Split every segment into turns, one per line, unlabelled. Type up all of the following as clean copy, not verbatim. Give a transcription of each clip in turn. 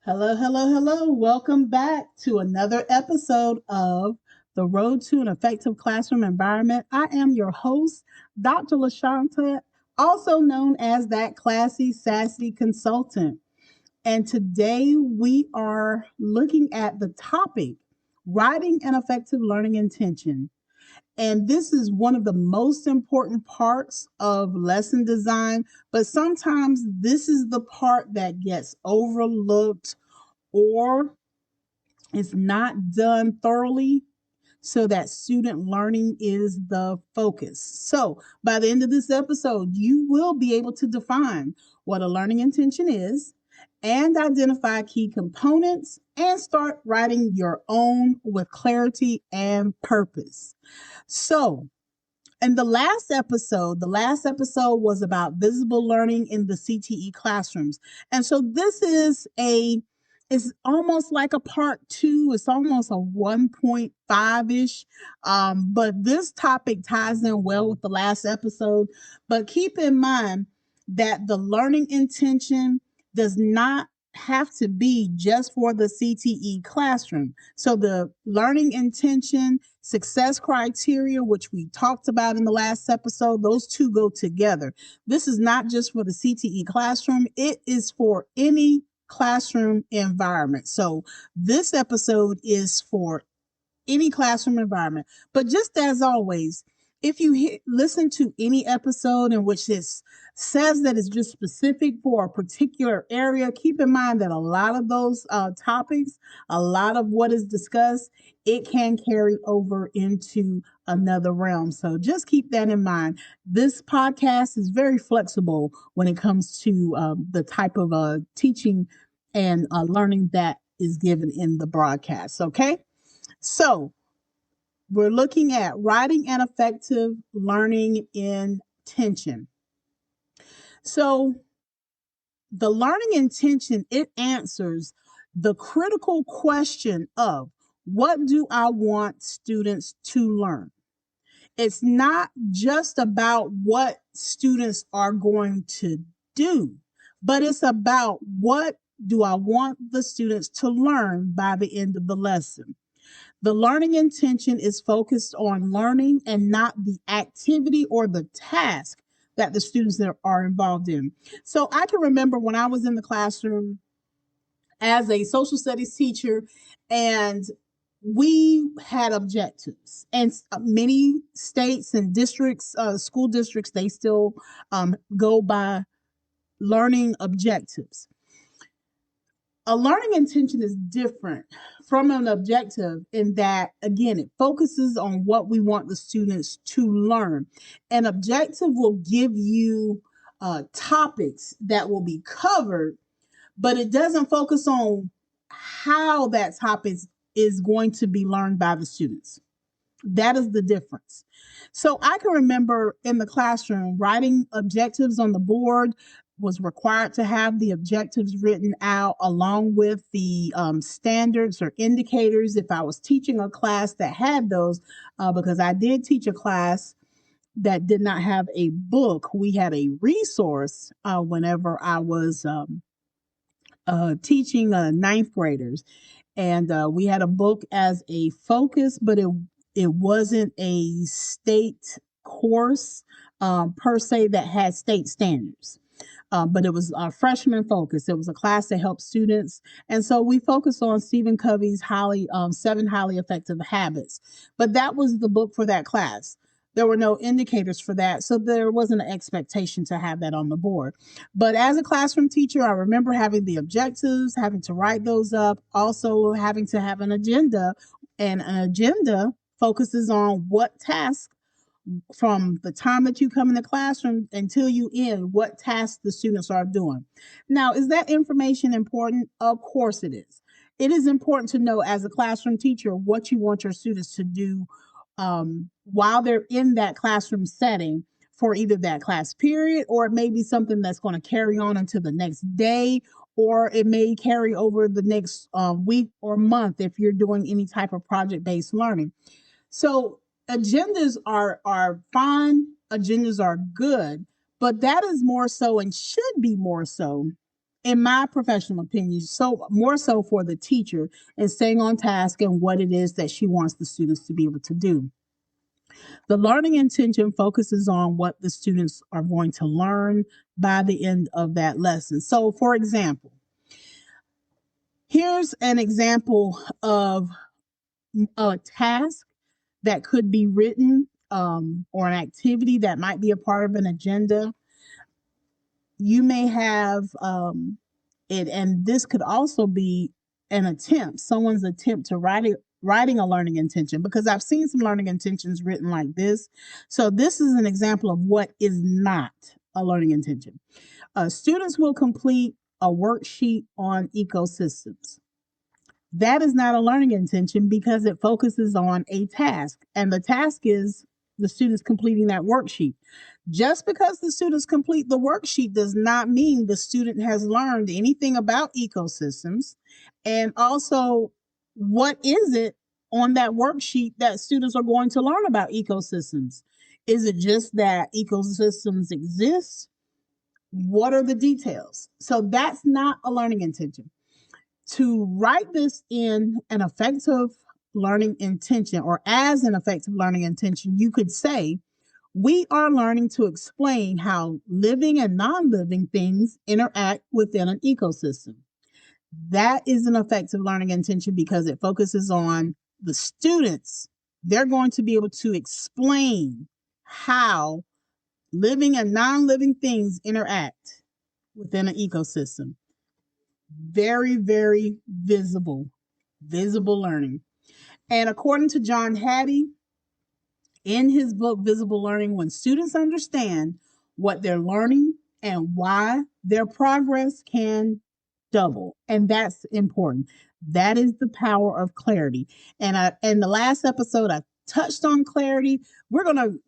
Hello, hello, hello. Welcome back to another episode of The Road to an Effective Classroom Environment. I am your host, Dr. LaShanta, also known as that classy, sassy consultant. And today we are looking at the topic writing an effective learning intention. And this is one of the most important parts of lesson design, but sometimes this is the part that gets overlooked or is not done thoroughly so that student learning is the focus. So, by the end of this episode, you will be able to define what a learning intention is and identify key components and start writing your own with clarity and purpose. So, in the last episode was about visible learning in the CTE classrooms. And so this is a it's almost like a part two. It's almost a 1.5-ish. But this topic ties in well with the last episode. But keep in mind that the learning intention does not have to be just for the CTE classroom. So the learning intention, success criteria, which we talked about in the last episode, those two go together. This is not just for the CTE classroom, it is for any classroom environment. So this episode is for any classroom environment. But just as always, if you listen to any episode in which it says that it's just specific for a particular area, keep in mind that a lot of those topics, a lot of what is discussed, it can carry over into another realm. So just keep that in mind. This podcast is very flexible when it comes to the type of teaching and learning that is given in the broadcast. Okay. So, we're looking at writing an effective learning intention. So, the learning intention, it answers the critical question of what do I want students to learn? It's not just about what students are going to do, but it's about what do I want the students to learn by the end of the lesson. The learning intention is focused on learning and not the activity or the task that the students are involved in. So I can remember when I was in the classroom as a social studies teacher, and we had objectives, and many states and districts, school districts, they still go by learning objectives. A learning intention is different from an objective in that, again, it focuses on what we want the students to learn. An objective will give you topics that will be covered, but it doesn't focus on how that topic is going to be learned by the students. That is the difference. So I can remember in the classroom writing objectives on the board was required to have the objectives written out along with the standards or indicators if I was teaching a class that had those, because I did teach a class that did not have a book. We had a resource whenever I was teaching ninth graders, and we had a book as a focus, but it wasn't a state course per se that had state standards. But it was a freshman focus. It was a class that helped students, and so we focused on Stephen Covey's seven highly effective habits. But that was the book for that class. There were no indicators for that, so there wasn't an expectation to have that on the board. But as a classroom teacher, I remember having the objectives, having to write those up, also having to have an agenda, and an agenda focuses on what task from the time that you come in the classroom until you end, what tasks the students are doing. Now, is that information important? Of course it is. It is important to know as a classroom teacher what you want your students to do while they're in that classroom setting for either that class period, or it may be something that's going to carry on until the next day, or it may carry over the next week or month if you're doing any type of project-based learning. So agendas are fine, agendas are good, but that is more so and should be more so in my professional opinion, so more so for the teacher, and staying on task and what it is that she wants the students to be able to do. The learning intention focuses on what the students are going to learn by the end of that lesson. So, for example, here's an example of a task that could be written, or an activity that might be a part of an agenda. You may have it, and this could also be someone's attempt to writing a learning intention, because I've seen some learning intentions written like this. So this is an example of what is not a learning intention. Students will complete a worksheet on ecosystems. That is not a learning intention because it focuses on a task, and the task is the students completing that worksheet. Just because the students complete the worksheet does not mean the student has learned anything about ecosystems. And also, what is it on that worksheet that students are going to learn about ecosystems? Is it just that ecosystems exist? What are the details? So that's not a learning intention. To write this in an effective learning intention, or as an effective learning intention, you could say, we are learning to explain how living and non-living things interact within an ecosystem. That is an effective learning intention because it focuses on the students. They're going to be able to explain how living and non-living things interact within an ecosystem. Very, very visible learning. And according to John Hattie, in his book, Visible Learning, when students understand what they're learning and why, their progress can double. And that's important. That is the power of clarity. And in the last episode, I touched on clarity. We're going to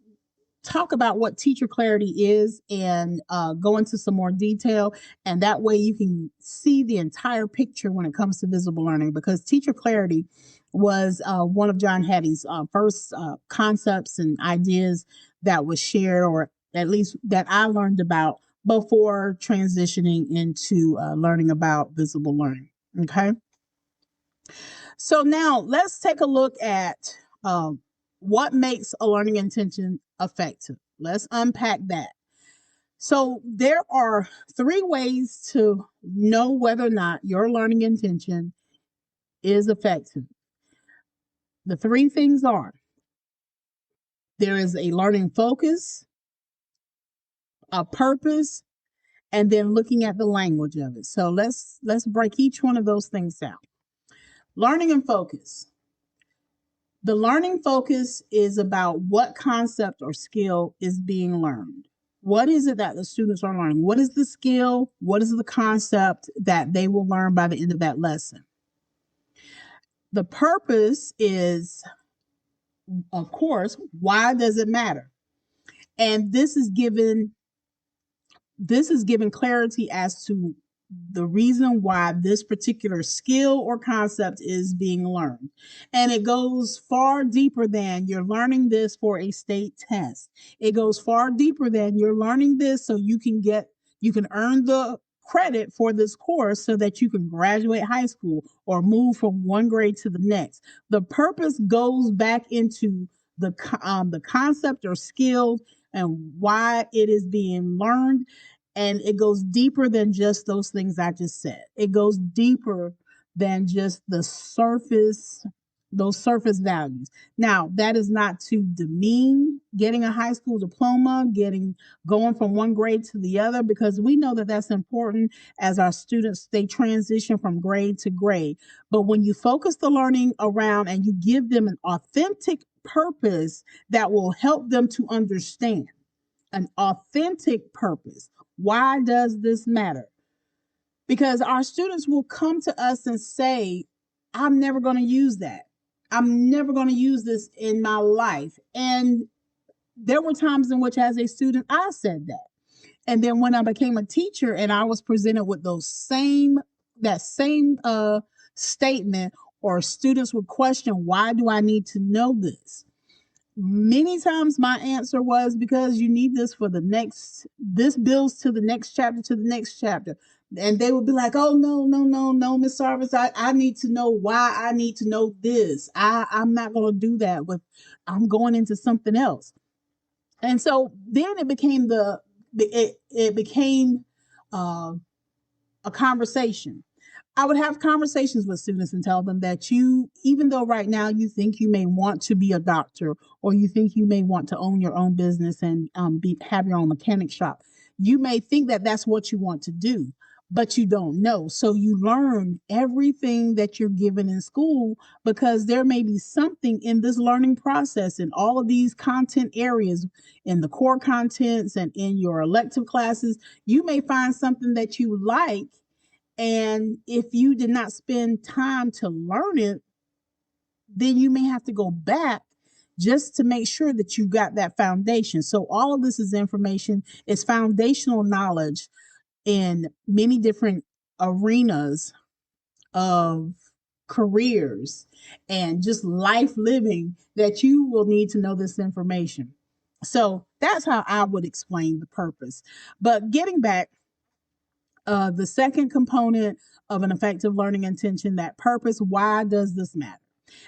talk about what teacher clarity is and go into some more detail. And that way you can see the entire picture when it comes to visible learning, because teacher clarity was one of John Hattie's first concepts and ideas that was shared, or at least that I learned about before transitioning into learning about visible learning. Okay. So now let's take a look at what makes a learning intention effective. Let's unpack that. So there are 3 ways to know whether or not your learning intention is effective. The 3 things are: there is a learning focus, a purpose, and then looking at the language of it. So let's break each one of those things down. Learning and focus. The learning focus is about what concept or skill is being learned. What is it that the students are learning? What is the skill? What is the concept that they will learn by the end of that lesson? The purpose is, of course, why does it matter? And this is given clarity as to the reason why this particular skill or concept is being learned. And it goes far deeper than you're learning this for a state test. It goes far deeper than you're learning this so you can earn the credit for this course so that you can graduate high school or move from one grade to the next. The purpose goes back into the concept or skill and why it is being learned. And it goes deeper than just those things I just said. It goes deeper than just those surface values. Now, that is not to demean getting a high school diploma, going from one grade to the other, because we know that that's important as our students, they transition from grade to grade. But when you focus the learning around and you give them an authentic purpose that will help them to understand, an authentic purpose. Why does this matter? Because our students will come to us and say, I'm never going to use that. I'm never going to use this in my life. And there were times in which, as a student, I said that. And then when I became a teacher and I was presented with that same statement, or students would question, why do I need to know this? Many times my answer was, because you need this for this builds to the next chapter, And they would be like, oh, no, no, no, no, Miss Sarvis, I need to know why I need to know this. I'm not going to do that I'm going into something else. And so then it became uh, a conversation. I would have conversations with students and tell them that even though right now you think you may want to be a doctor, or you think you may want to own your own business and have your own mechanic shop, you may think that that's what you want to do, but you don't know. So you learn everything that you're given in school, because there may be something in this learning process in all of these content areas, in the core contents and in your elective classes. You may find something that you like, and if you did not spend time to learn it, then you may have to go back just to make sure that you got that foundation. So all of this is information, it's foundational knowledge in many different arenas of careers and just life living, that you will need to know this information. So that's how I would explain the purpose. But getting back, the second component of an effective learning intention, that purpose, why does this matter?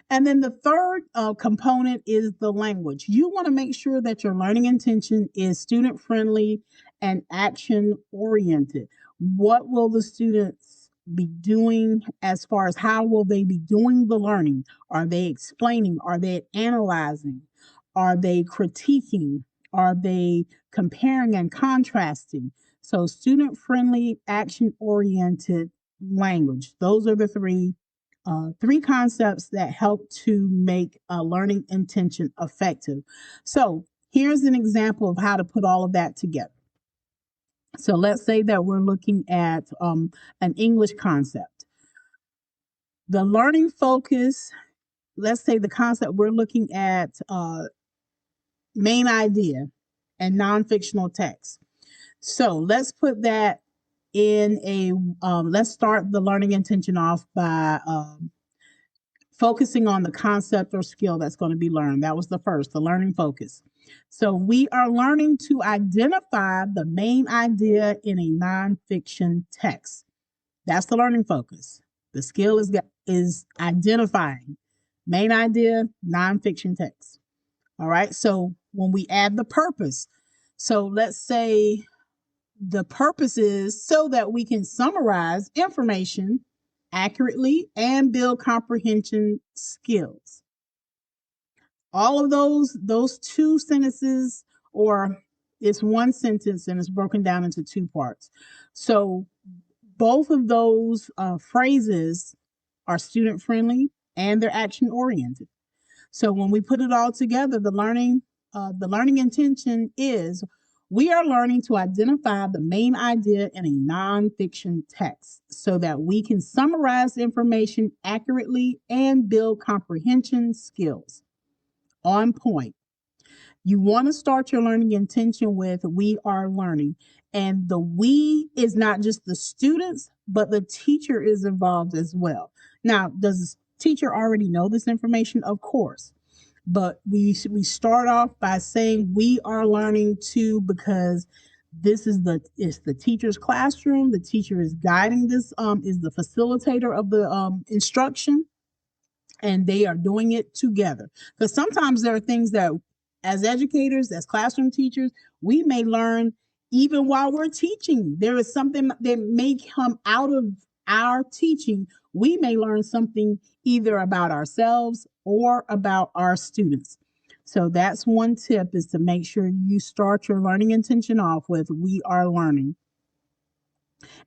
And then the third component is the language. You want to make sure that your learning intention is student friendly and action oriented. What will the students be doing? As far as how will they be doing the learning? Are they explaining? Are they analyzing? Are they critiquing? Are they comparing and contrasting? So student friendly, action oriented language. Those are the three concepts that help to make a learning intention effective. So here's an example of how to put all of that together. So let's say that we're looking at an English concept. The learning focus, let's say the concept we're looking at, main idea and non-fictional text. So let's put that in let's start the learning intention off by focusing on the concept or skill that's going to be learned. That was the first, the learning focus. So we are learning to identify the main idea in a nonfiction text. That's the learning focus. The skill is identifying main idea, nonfiction text. All right. So when we add the purpose, so let's say the purpose is so that we can summarize information accurately and build comprehension skills. All of those two sentences, or it's one sentence and it's broken down into two parts. So both of those phrases are student friendly and they're action oriented. So when we put it all together, the learning intention is we are learning to identify the main idea in a nonfiction text so that we can summarize information accurately and build comprehension skills. On point. You want to start your learning intention with we are learning. And the we is not just the students, but the teacher is involved as well. Now, does the teacher already know this information? Of course. But we start off by saying we are learning too, because this is the teacher's classroom. The teacher is guiding this, is the facilitator of the instruction, and they are doing it together. Because sometimes there are things that, as educators, as classroom teachers, we may learn even while we're teaching. There is something that may come out of our teaching. We may learn something either about ourselves or about our students. So that's one tip, is to make sure you start your learning intention off with we are learning.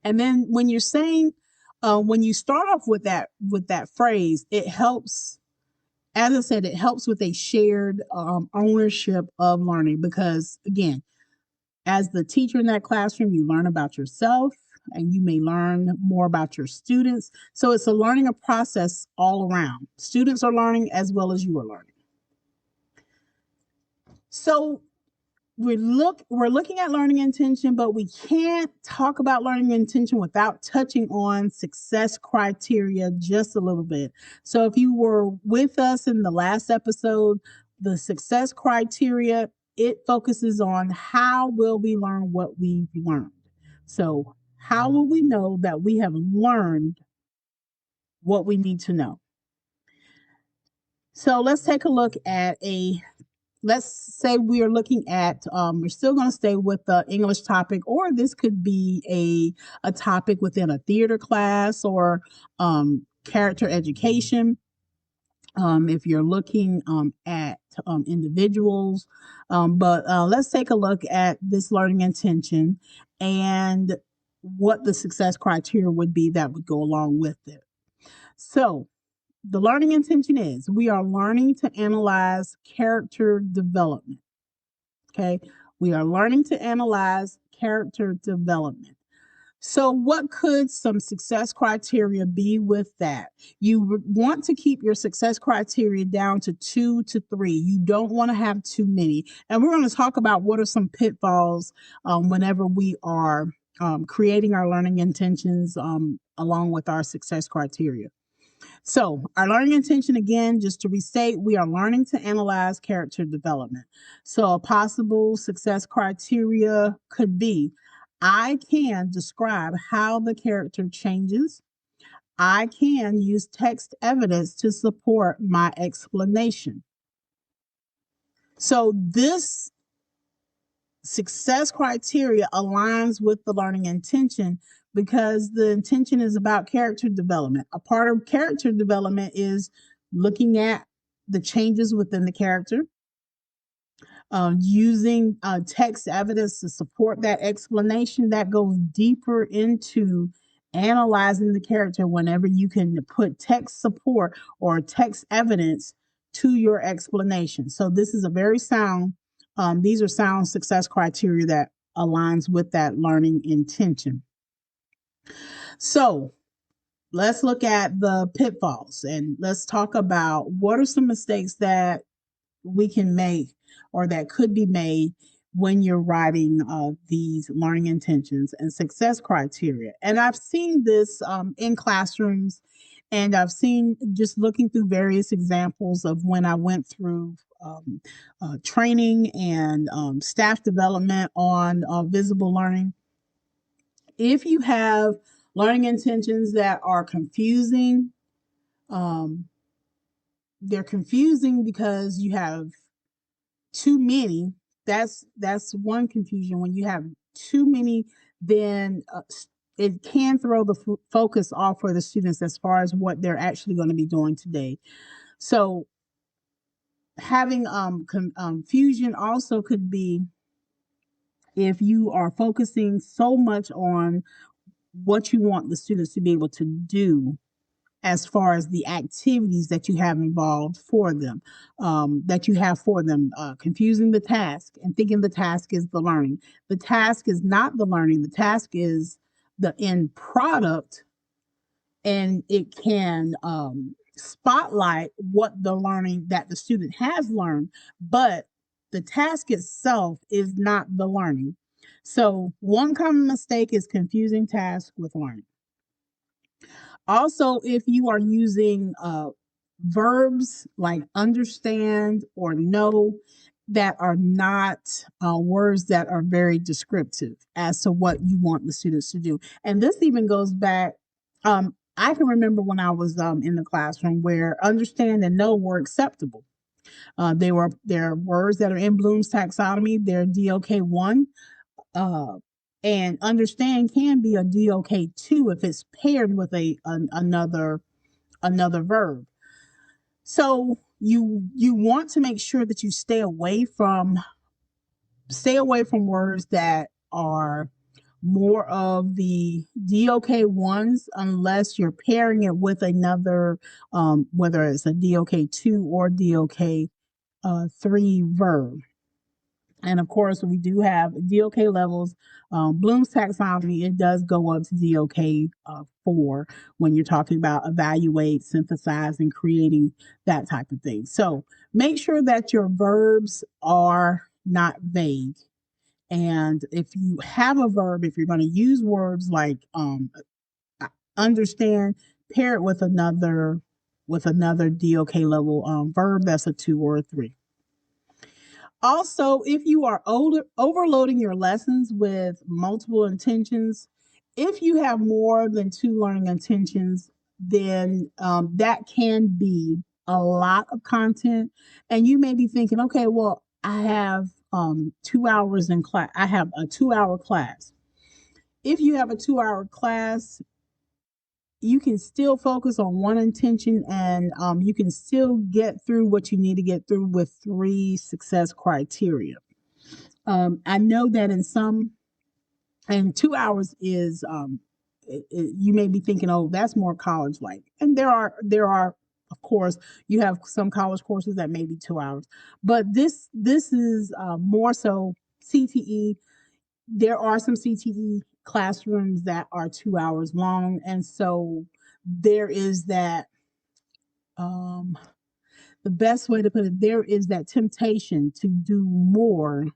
And then when you're saying, when you start off with that phrase, it helps. As I said, it helps with a shared ownership of learning, because again, as the teacher in that classroom, you learn about yourself and you may learn more about your students. So it's a learning process all around. Students are learning as well as you are learning. So we're looking at learning intention, but we can't talk about learning intention without touching on success criteria just a little bit. So if you were with us in the last episode, the success criteria, it focuses on how will we learn what we've learned. So How will we know that we have learned what we need to know? So let's take a look at let's say we are looking at, we're still going to stay with the English topic, or this could be a topic within a theater class or character education. If you're looking at individuals. But let's take a look at this learning intention and what the success criteria would be that would go along with it. So, the learning intention is we are learning to analyze character development. Okay, we are learning to analyze character development. So, what could some success criteria be with that? You want to keep your success criteria down to 2 to 3. You don't want to have too many. And we're going to talk about what are some pitfalls whenever we are creating our learning intentions along with our success criteria. So, our learning intention, again, just to restate, we are learning to analyze character development. So, a possible success criteria could be I can describe how the character changes. I can use text evidence to support my explanation. So, this success criteria aligns with the learning intention because the intention is about character development. A part of character development is looking at the changes within the character, using text evidence to support that explanation. That goes deeper into analyzing the character whenever you can put text support or text evidence to your explanation. So this is a very sound, these are sound success criteria that aligns with that learning intention. So let's look at the pitfalls and let's talk about what are some mistakes that we can make or that could be made when you're writing these learning intentions and success criteria. And I've seen this in classrooms, and I've seen just looking through various examples of when I went through training and staff development on visible learning. If you have learning intentions that are confusing, um, they're confusing because you have too many. That's one confusion. When you have too many, then it can throw the focus off for the students as far as what they're actually going to be doing today. So having confusion also could be if you are focusing so much on what you want the students to be able to do as far as the activities that you have involved for them, confusing the task and thinking the task is the learning. The task is not the learning. The task is the end product, and it can spotlight what the learning that the student has learned, but the task itself is not the learning. So one common mistake is confusing task with learning. Also, if you are using verbs like understand or know that are not words that are very descriptive as to what you want the students to do. And this even goes back, I can remember when I was in the classroom where understand and know were acceptable. They're words that are in Bloom's taxonomy. They're DOK 1. Uh, and understand can be a DOK2 if it's paired with another verb. So you want to make sure that you stay away from words that are more of the DOK ones unless you're pairing it with another, whether it's a DOK2 or DOK 3 verb. And of course, we do have DOK levels. Bloom's taxonomy, it does go up to DOK 4 when you're talking about evaluate, synthesize, and creating that type of thing. So make sure that your verbs are not vague. And if you have a verb, if you're going to use words like understand, pair it with another DOK level verb that's a 2 or a 3. Also, if you are overloading your lessons with multiple intentions, If you have more than two learning intentions, then that can be a lot of content. And you may be thinking, okay, well, I have 2 hours in class. I have a 2 hour class. If you have a 2 hour class, you can still focus on one intention, and you can still get through what you need to get through with three success criteria. I know that in some, and 2 hours is you may be thinking, oh, that's more college like, and there are of course you have some college courses that may be 2 hours, but this is more so CTE. There are some CTE classrooms that are 2 hours long, and so there is that um the best way to put it, there is that temptation to do more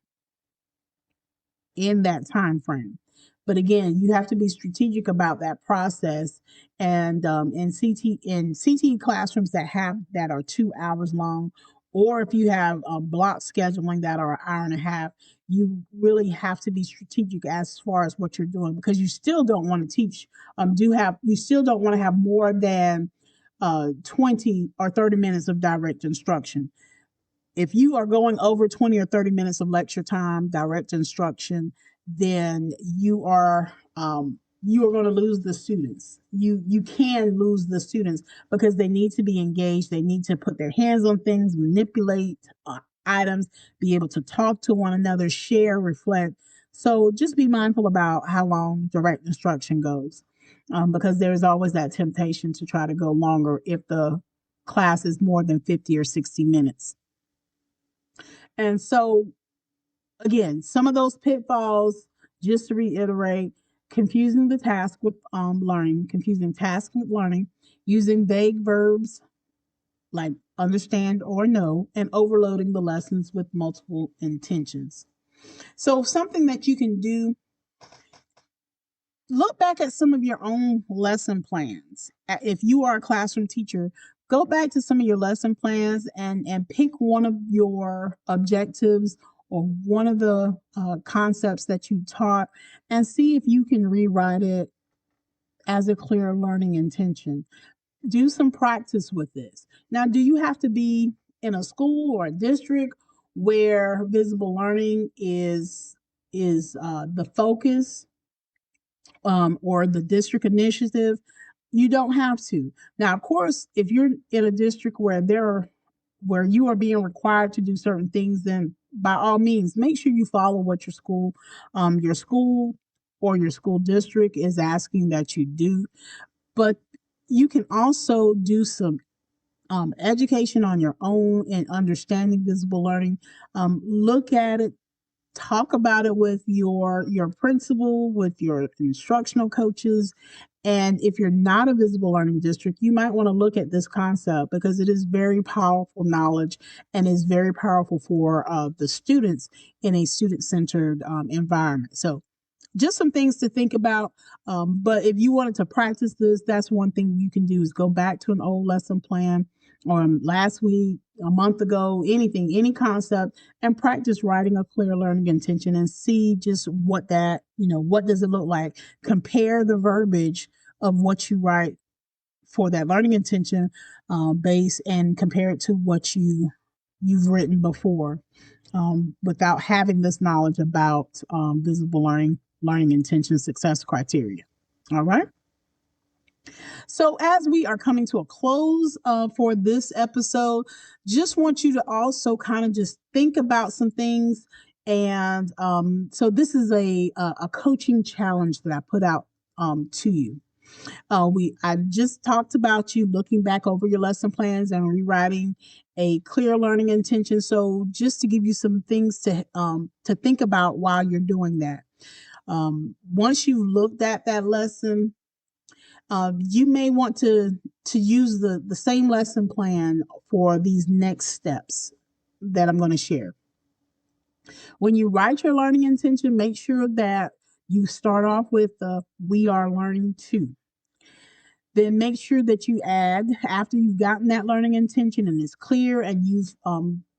in that time frame. But again, you have to be strategic about that process. And in CT classrooms that are 2 hours long, or if you have block scheduling that are an hour and a half, you really have to be strategic as far as what you're doing, because you still don't want to teach. Do have You still don't want to have more than 20 or 30 minutes of direct instruction. If you are going over 20 or 30 minutes of lecture time, direct instruction, then you are going to lose the students. You can lose the students because they need to be engaged. They need to put their hands on things, manipulate items, be able to talk to one another, share, reflect. So just be mindful about how long direct instruction goes, because there's always that temptation to try to go longer if the class is more than 50 or 60 minutes. And so, again, some of those pitfalls, just to reiterate, confusing the task with learning, confusing task with learning, using vague verbs like understand or know, and overloading the lessons with multiple intentions. So, something that you can do, look back at some of your own lesson plans. If you are a classroom teacher, go back to some of your lesson plans and pick one of your objectives or one of the concepts that you taught, and see if you can rewrite it as a clear learning intention. Do some practice with this. Now, do you have to be in a school or a district where visible learning is the focus, or the district initiative? You don't have to. Now, of course, if you're in a district where you are being required to do certain things, then by all means, make sure you follow what your school or your school district is asking that you do. But you can also do some education on your own and understanding visible learning. Look at it, talk about it with your principal, with your instructional coaches. And if you're not a visible learning district, you might want to look at this concept, because it is very powerful knowledge and is very powerful for the students in a student-centered environment. So just some things to think about. But if you wanted to practice this, that's one thing you can do, is go back to an old lesson plan, or last week, a month ago, anything, any concept, and practice writing a clear learning intention and see just what does it look like. Compare the verbiage of what you write for that learning intention base, and compare it to what you've written before, without having this knowledge about visible learning intention success criteria. All right. So, as we are coming to a close for this episode, just want you to also kind of just think about some things. And so, this is a coaching challenge that I put out to you. I just talked about you looking back over your lesson plans and rewriting a clear learning intention. So, just to give you some things to think about while you're doing that. Once you've looked at that lesson, you may want to use the same lesson plan for these next steps that I'm going to share. When you write your learning intention, make sure that you start off with the "we are learning to." Then make sure that you add, after you've gotten that learning intention and it's clear, and you've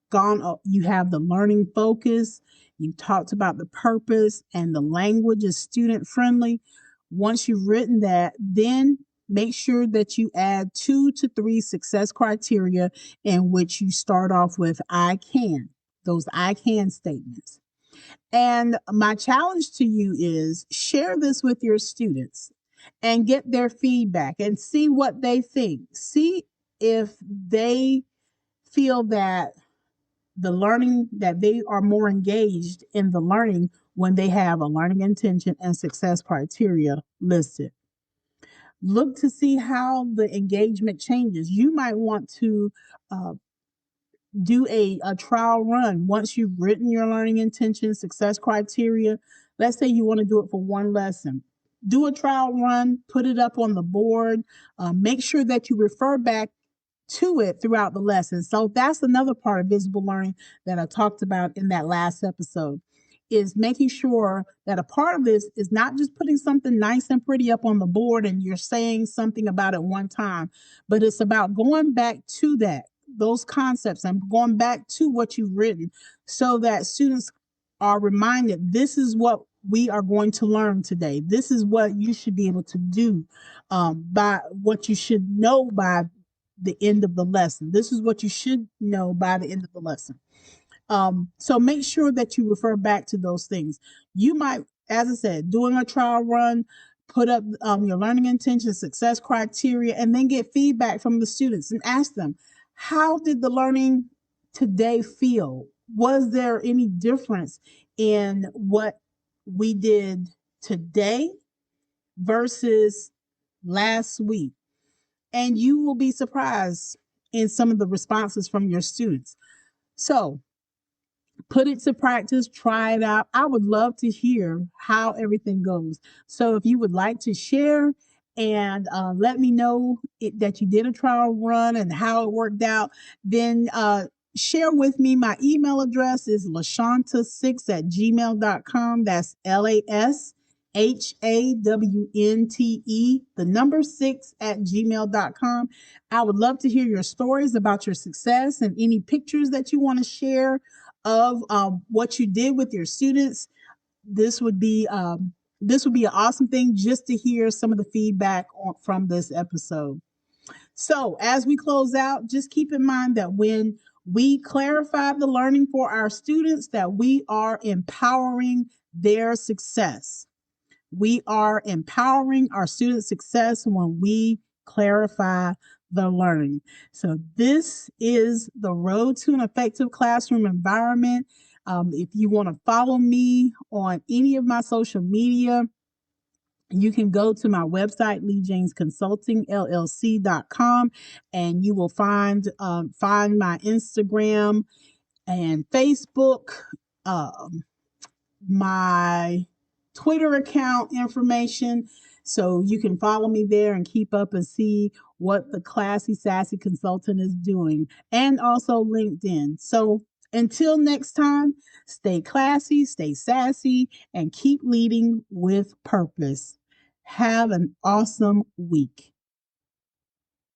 gone up, you have the learning focus, you talked about the purpose, and the language is student friendly. Once you've written that, then make sure that you add 2 to 3 success criteria in which you start off with I can, those I can statements. And my challenge to you is share this with your students and get their feedback and see what they think. See if they feel that the learning, that they are more engaged in the learning when they have a learning intention and success criteria listed. Look to see how the engagement changes. You might want to uh, do a trial run once you've written your learning intention, success criteria. Let's say you want to do it for one lesson. Do a trial run, put it up on the board, make sure that you refer back to it throughout the lesson. So that's another part of visible learning that I talked about in that last episode, is making sure that a part of this is not just putting something nice and pretty up on the board and you're saying something about it one time, but it's about going back to those concepts and going back to what you've written so that students are reminded this is what we are going to learn today. This is what you should be able to do, by what you should know by the end of the lesson. This is what you should know by the end of the lesson. So make sure that you refer back to those things. You might, as I said, doing a trial run, put up your learning intention, success criteria, and then get feedback from the students and ask them, how did the learning today feel? Was there any difference in what we did today versus last week? And you will be surprised in some of the responses from your students. So put it to practice, try it out. I would love to hear how everything goes. So if you would like to share and let me know that you did a trial run and how it worked out, then share with me. My email address is lashawnteh6@gmail.com. That's LASHAWNTE, the number 6@gmail.com. I would love to hear your stories about your success and any pictures that you want to share of what you did with your students. This would be an awesome thing just to hear some of the feedback from this episode. So as we close out, just keep in mind that when we clarify the learning for our students, that we are empowering their success. We are empowering our students' success when we clarify the learning. So this is the road to an effective classroom environment. If you want to follow me on any of my social media, you can go to my website, leejanesconsultingllc.com, and you will find my Instagram and Facebook, my Twitter account information. So you can follow me there and keep up and see what the Classy Sassy Consultant is doing, and also LinkedIn. So until next time, stay classy, stay sassy, and keep leading with purpose. Have an awesome week.